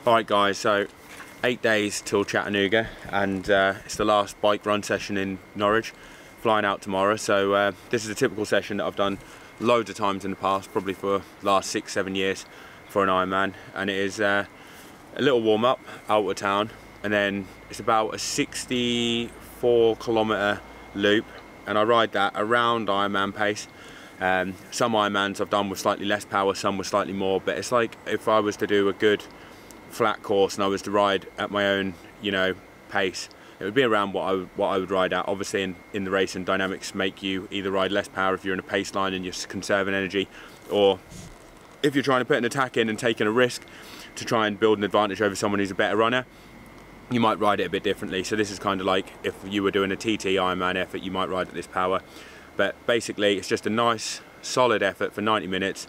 Alright guys, so 8 days till Chattanooga, and it's the last bike run session in Norwich. Flying out tomorrow, so this is a typical session that I've done loads of times in the past, probably for the last 6-7 years for an Ironman, and it is a little warm-up out of town, and then it's about a 64-kilometre loop, and I ride that around Ironman pace. Some Ironmans I've done with slightly less power, some with slightly more, but it's like if I was to do a good flat course and I was to ride at my own, pace, it would be around what I would ride at. Obviously in the race, and dynamics make you either ride less power if you're in a pace line and you're conserving energy, or if you're trying to put an attack in and taking a risk to try and build an advantage over someone who's a better runner, you might ride it a bit differently. So this is kind of like if you were doing a TT Ironman effort, you might ride at this power. But basically it's just a nice solid effort for 90 minutes.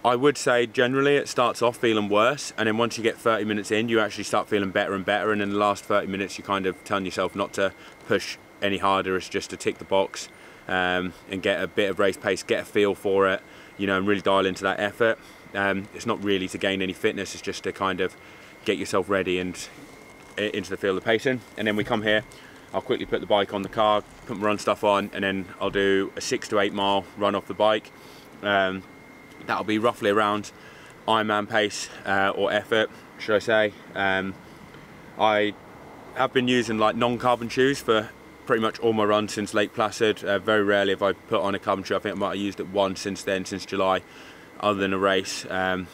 I would say generally it starts off feeling worse, and then once you get 30 minutes in, you actually start feeling better and better, and in the last 30 minutes you're kind of telling yourself not to push any harder. It's just to tick the box and get a bit of race pace, get a feel for it, and really dial into that effort. It's not really to gain any fitness, it's just to kind of get yourself ready and into the field of pacing. And then we come here, I'll quickly put the bike on the car, put my run stuff on, and then I'll do a 6 to 8 mile run off the bike. That'll be roughly around Ironman pace or effort, should I say. I have been using like non-carbon shoes for pretty much all my runs since Lake Placid. Very rarely have I put on a carbon shoe. I think I might have used it once since then, since July, other than a race. Couldn't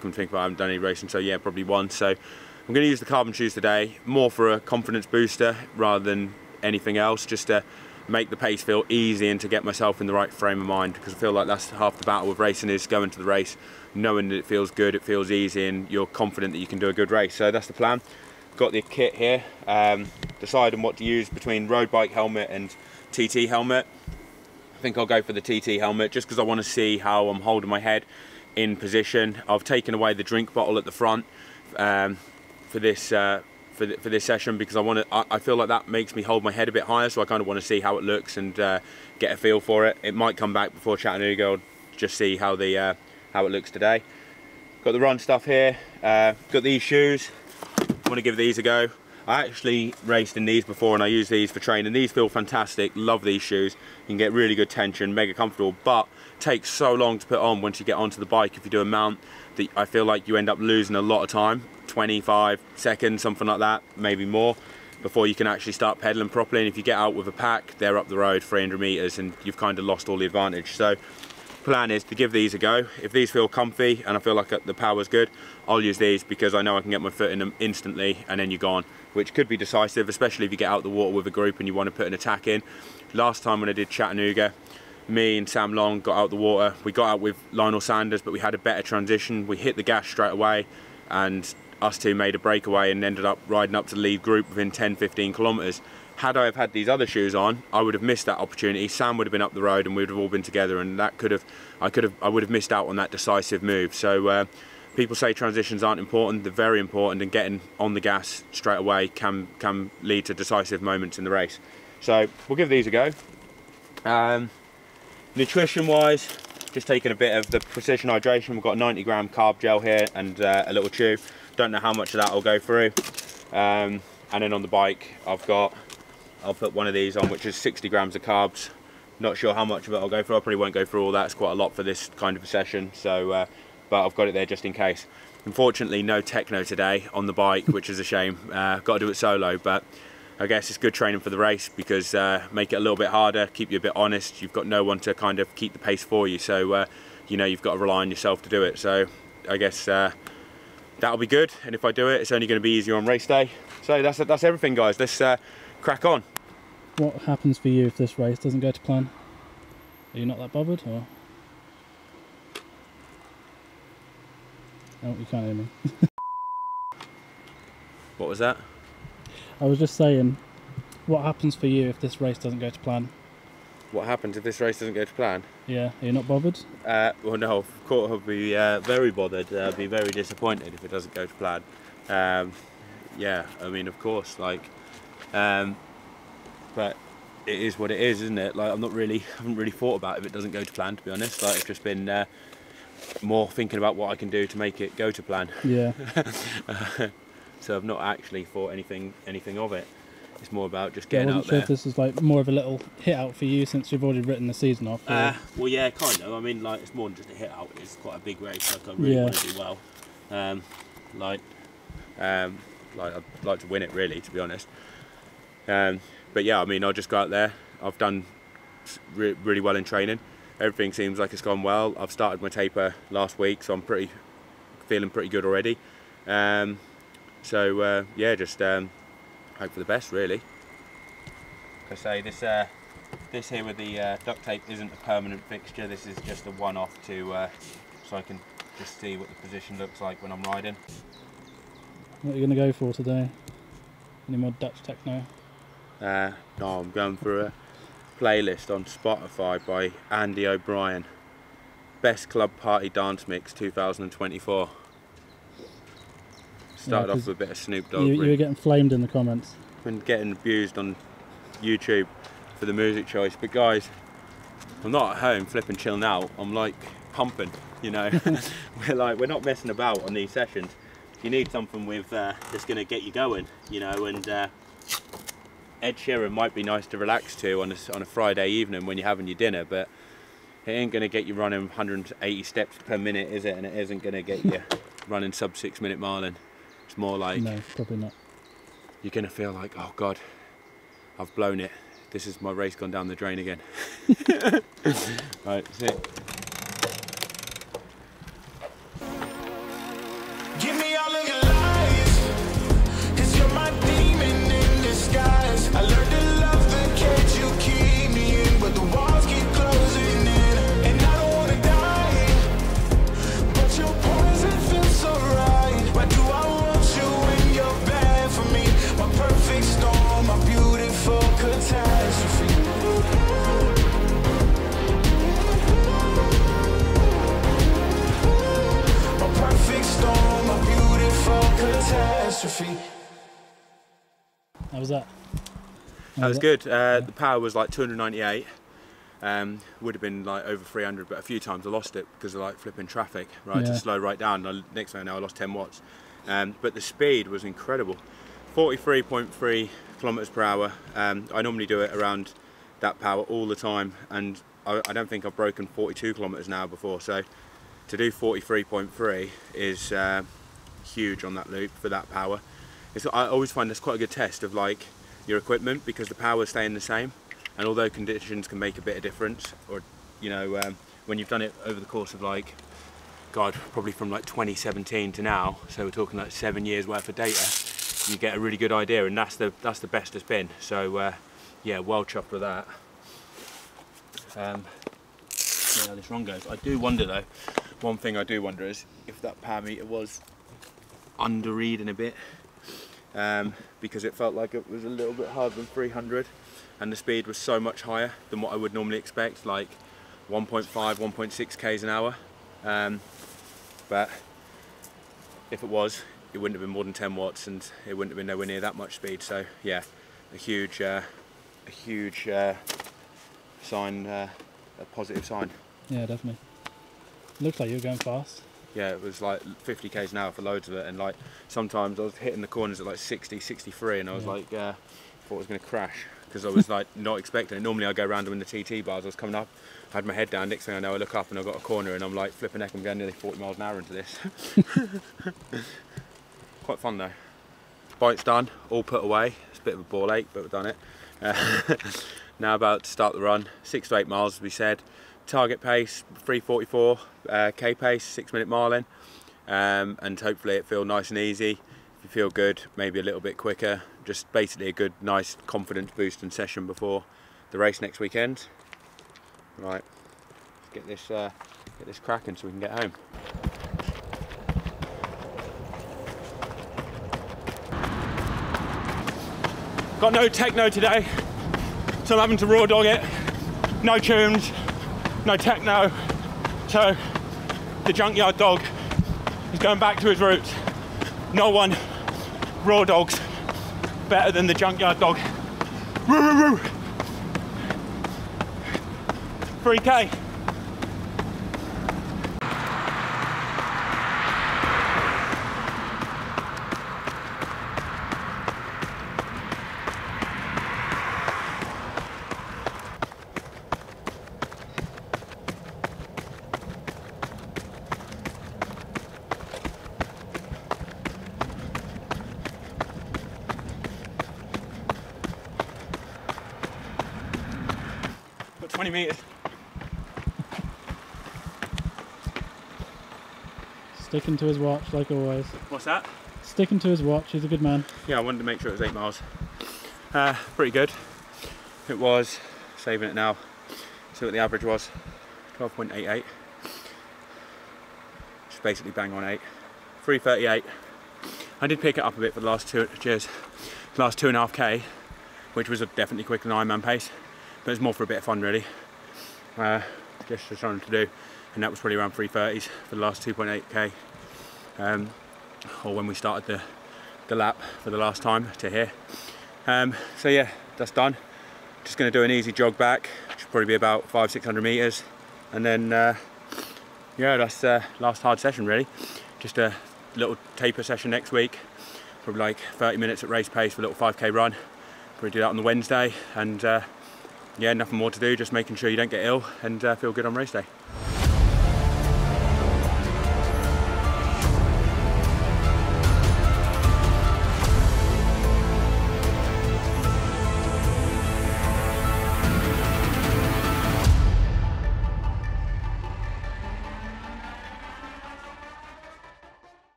think about it, I haven't done any racing, so yeah, probably once. So I'm going to use the carbon shoes today, more for a confidence booster rather than anything else, just to make the pace feel easy and to get myself in the right frame of mind, because I feel like that's half the battle with racing, is going to the race knowing that it feels good, it feels easy, and you're confident that you can do a good race. So that's the plan. Got the kit here, deciding what to use between road bike helmet and TT helmet. I think I'll go for the TT helmet just because I want to see how I'm holding my head in position. I've taken away the drink bottle at the front for this session, because I feel like that makes me hold my head a bit higher, so I kind of want to see how it looks and get a feel for it. It might come back before Chattanooga. I'll just see how it looks today. Got the run stuff here, got these shoes, want to give these a go. I actually raced in these before and I use these for training. These feel fantastic, love these shoes. You can get really good tension, mega comfortable, but takes so long to put on once you get onto the bike. If you do a mount, that I feel like you end up losing a lot of time, 25 seconds, something like that, maybe more, before you can actually start pedaling properly. And if you get out with a pack, they're up the road 300 meters and you've kind of lost all the advantage. So plan is to give these a go. If these feel comfy and I feel like the power's good, I'll use these, because I know I can get my foot in them instantly and then you're gone, which could be decisive, especially if you get out the water with a group and you want to put an attack in. Last time when I did Chattanooga, me and Sam Long got out the water. We got out with Lionel Sanders, but we had a better transition. We hit the gas straight away, and us two made a breakaway and ended up riding up to the lead group within 10-15 kilometers. Had I have had these other shoes on, I would have missed that opportunity. Sam would have been up the road and we would have all been together, and that I would have missed out on that decisive move. So people say transitions aren't important. They're very important, and getting on the gas straight away can lead to decisive moments in the race. So we'll give these a go. Nutrition wise, just taking a bit of the Precision Hydration. We've got a 90-gram carb gel here and a little chew. Don't know how much of that I'll go through. And then on the bike, I'll put one of these on, which is 60 grams of carbs. Not sure how much of it I'll go through. I probably won't go through all that. It's quite a lot for this kind of a session. So, but I've got it there just in case. Unfortunately, no techno today on the bike, which is a shame. Got to do it solo, but I guess it's good training for the race, because make it a little bit harder, keep you a bit honest. You've got no one to kind of keep the pace for you, so you've got to rely on yourself to do it. So I guess that'll be good, and if I do it, it's only going to be easier on race day. So that's everything, guys. Let's crack on. What happens for you if this race doesn't go to plan? Are you not that bothered, or? Oh, you can't hear me. What was that? I was just saying, what happens for you if this race doesn't go to plan? What happens if this race doesn't go to plan? Yeah, are you not bothered? Well, no, of course I'll be very bothered. I'll be very disappointed if it doesn't go to plan. Yeah, I mean, of course, like, but it is what it is, isn't it? Like, I haven't really thought about it if it doesn't go to plan, to be honest. Like, I've just been more thinking about what I can do to make it go to plan. Yeah. So I've not actually thought anything of it. It's more about just getting out there. I wasn't sure if this is like more of a little hit out for you since you've already written the season off. Well, yeah, kind of. I mean, like, it's more than just a hit out. It's quite a big race. Like, I really want to do well. I'd like to win it, really, to be honest. But yeah, I mean, I'll just go out there. I've done really well in training. Everything seems like it's gone well. I've started my taper last week, so I'm feeling pretty good already. Yeah, just hope for the best, really. Like I say, this here with the duct tape isn't a permanent fixture. This is just a one-off so I can just see what the position looks like when I'm riding. What are you going to go for today? Any more Dutch techno? No, I'm going for a playlist on Spotify by Andy O'Brien. Best Club Party Dance Mix 2024. Started off with a bit of Snoop Dogg. You were getting flamed in the comments. Been getting abused on YouTube for the music choice, but guys, I'm not at home flipping chilling out. I'm like pumping, you know. we're not messing about on these sessions. You need something with that's going to get you going, you know. And Ed Sheeran might be nice to relax to on a Friday evening when you're having your dinner, but it ain't going to get you running 180 steps per minute, is it? And it isn't going to get you running sub 6 minute miling. It's more like, no, probably not. You're going to feel like, oh God, I've blown it. This is my race gone down the drain again. Right, that's it. Give me all of your lies, 'cause you're my demon in disguise. I learned to love the cage you keep me in, but the walls keep closing in, and I don't wanna die, but your poison feels so right. Why do I want you when you're bad for me? My perfect storm, my beautiful catastrophe. My perfect storm, my beautiful catastrophe. How was that? That was good. The power was like 298. Would have been like over 300, but a few times I lost it because of like flipping traffic. Right, to slow right down. Next thing I know, I lost 10 watts. But the speed was incredible. 43.3 kilometers per hour. I normally do it around that power all the time, and I don't think I've broken 42 kilometers an hour before. So to do 43.3 is huge on that loop for that power. I always find this quite a good test of like your equipment, because the power's staying the same, and although conditions can make a bit of difference, or you know, when you've done it over the course of like, God, probably from like 2017 to now, so we're talking like 7 years worth of data, you get a really good idea, and that's the best it's been. So yeah, well chuffed with that. See how this run goes. I do wonder though, one thing I do wonder is if that power meter was under reading a bit, because it felt like it was a little bit harder than 300, and the speed was so much higher than what I would normally expect, like 1.5, 1.6 k's an hour. But if it was, it wouldn't have been more than 10 watts, and it wouldn't have been nowhere near that much speed. So yeah, a huge sign, a positive sign. Yeah, definitely. Looks like you were going fast. Yeah, it was like 50 k's an hour for loads of it, and like sometimes I was hitting the corners at like 60, 63, and I was like, thought I was going to crash, because I was like not expecting it. Normally I go around them in the TT bars. I was coming up, I had my head down, next thing I know I look up and I've got a corner, and I'm like flipping heck, I'm going nearly 40 miles an hour into this. Quite fun though. Bike's done, all put away. It's a bit of a ball ache, but we've done it. Now about to start the run, 6 to 8 miles as we said. Target pace 3:44 k pace, 6 minute miling, and hopefully it feel nice and easy. If you feel good, maybe a little bit quicker. Just basically a good, nice confidence boosting session before the race next weekend. Right, let's get this cracking so we can get home. Got no techno today, so I'm having to raw dog it. No tunes, no techno, so the junkyard dog is going back to his roots. No one raw dogs better than the junkyard dog. Woo, woo, woo. 3K. 20 metres. Sticking to his watch like always. What's that? Sticking to his watch, he's a good man. Yeah, I wanted to make sure it was 8 miles. Pretty good. It was, saving it now, see what the average was, 12.88. Just basically bang on 8. 3:38. I did pick it up a bit for the last last 2.5k, which was definitely quicker than Ironman pace, but it's more for a bit of fun really. Just something to do, and that was probably around 3:30s for the last 2.8k, or when we started the lap for the last time to here. So yeah, that's done. Just going to do an easy jog back, should probably be about 500-600 meters, and then yeah, that's last hard session really. Just a little taper session next week, probably like 30 minutes at race pace for a little 5k run. Probably do that on the Wednesday, and yeah, nothing more to do, just making sure you don't get ill and feel good on race day.